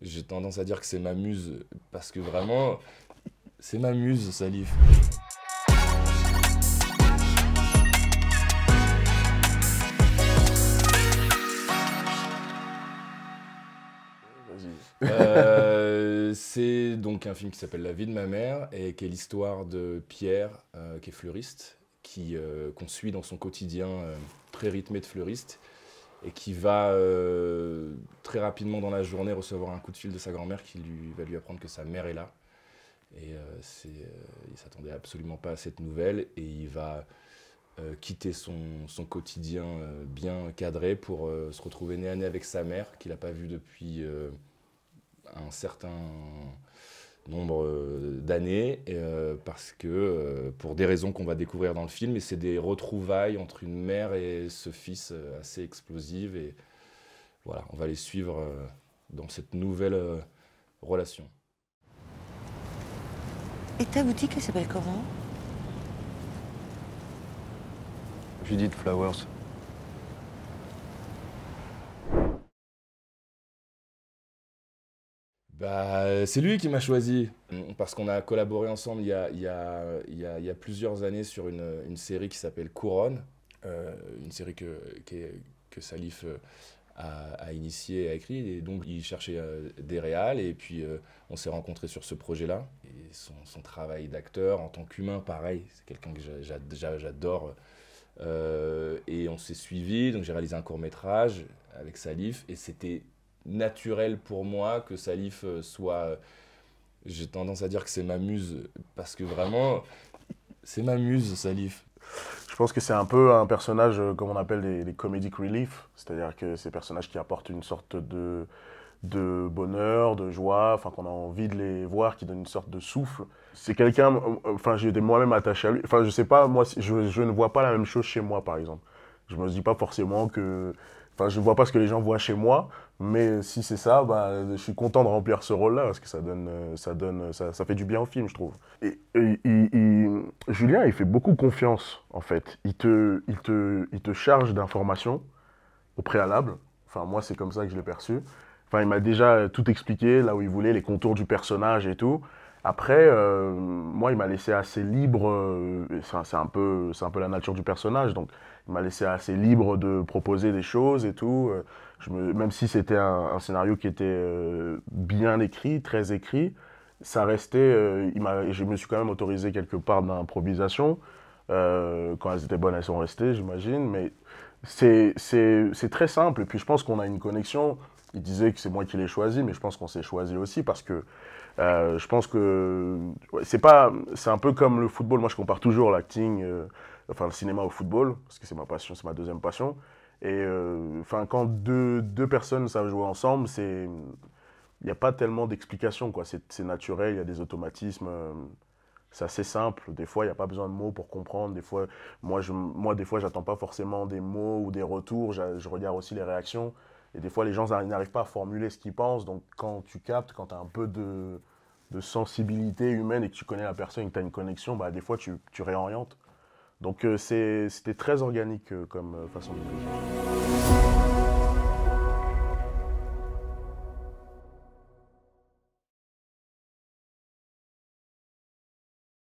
J'ai tendance à dire que c'est ma muse, parce que vraiment, c'est ma muse, Salif. Vas-y. C'est donc un film qui s'appelle La vie de ma mère et qui est l'histoire de Pierre, qui est fleuriste, qu'on suit dans son quotidien très rythmé de fleuriste et qui va très rapidement dans la journée recevoir un coup de fil de sa grand-mère qui va lui apprendre que sa mère est là. Et il s'attendait absolument pas à cette nouvelle et il va quitter son quotidien bien cadré pour se retrouver nez à nez avec sa mère qu'il n'a pas vue depuis un certain nombre d'années, parce que, pour des raisons qu'on va découvrir dans le film, et c'est des retrouvailles entre une mère et ce fils assez explosives, et voilà, on va les suivre dans cette nouvelle relation. Et ta boutique, elle s'appelle comment? Judith Flowers. Bah, c'est lui qui m'a choisi, parce qu'on a collaboré ensemble il y a plusieurs années sur une série qui s'appelle Couronne, une série que Salif a initié et a écrit, et donc il cherchait des réals, et puis on s'est rencontrés sur ce projet-là. Et son travail d'acteur en tant qu'humain, pareil, c'est quelqu'un que j'adore. Et on s'est suivi, donc j'ai réalisé un court-métrage avec Salif, et c'était naturel pour moi que Salif soit. J'ai tendance à dire que c'est ma muse, parce que vraiment, c'est ma muse, Salif. Je pense que c'est un peu un personnage comme on appelle les comedic relief, c'est-à-dire que ces personnages qui apportent une sorte de bonheur, de joie, enfin qu'on a envie de les voir, qui donnent une sorte de souffle. C'est quelqu'un, enfin j'ai été moi-même attaché à lui, enfin je sais pas, moi je ne vois pas la même chose chez moi par exemple. Je me dis pas forcément que, enfin je vois pas ce que les gens voient chez moi, mais si c'est ça, bah, je suis content de remplir ce rôle-là parce que ça fait du bien au film, je trouve. Julien, il fait beaucoup confiance en fait. Il te charge d'informations au préalable. Enfin, moi, c'est comme ça que je l'ai perçu. Enfin, il m'a déjà tout expliqué, là où il voulait, les contours du personnage et tout. Après, moi, il m'a laissé assez libre. C'est un peu la nature du personnage, donc il m'a laissé assez libre de proposer des choses et tout. Même si c'était un scénario qui était bien écrit, très écrit, ça restait. Je me suis quand même autorisé quelque part d'improvisation. Quand elles étaient bonnes, elles sont restées, j'imagine. Mais c'est très simple. Et puis je pense qu'on a une connexion. Il disait que c'est moi qui l'ai choisi, mais je pense qu'on s'est choisi aussi parce que je pense que ouais, c'est un peu comme le football. Moi, je compare toujours l'acting, enfin le cinéma au football, parce que c'est ma passion, c'est ma deuxième passion. Et enfin, quand deux personnes savent jouer ensemble, il n'y a pas tellement d'explications, quoi. C'est naturel, il y a des automatismes. C'est assez simple. Des fois, il n'y a pas besoin de mots pour comprendre. Des fois, moi des fois, j'attends pas forcément des mots ou des retours. Je regarde aussi les réactions. Et des fois, les gens n'arrivent pas à formuler ce qu'ils pensent. Donc, quand tu captes, quand tu as un peu de sensibilité humaine et que tu connais la personne et que tu as une connexion, bah, des fois, tu réorientes. Donc, c'était très organique comme façon de bouger.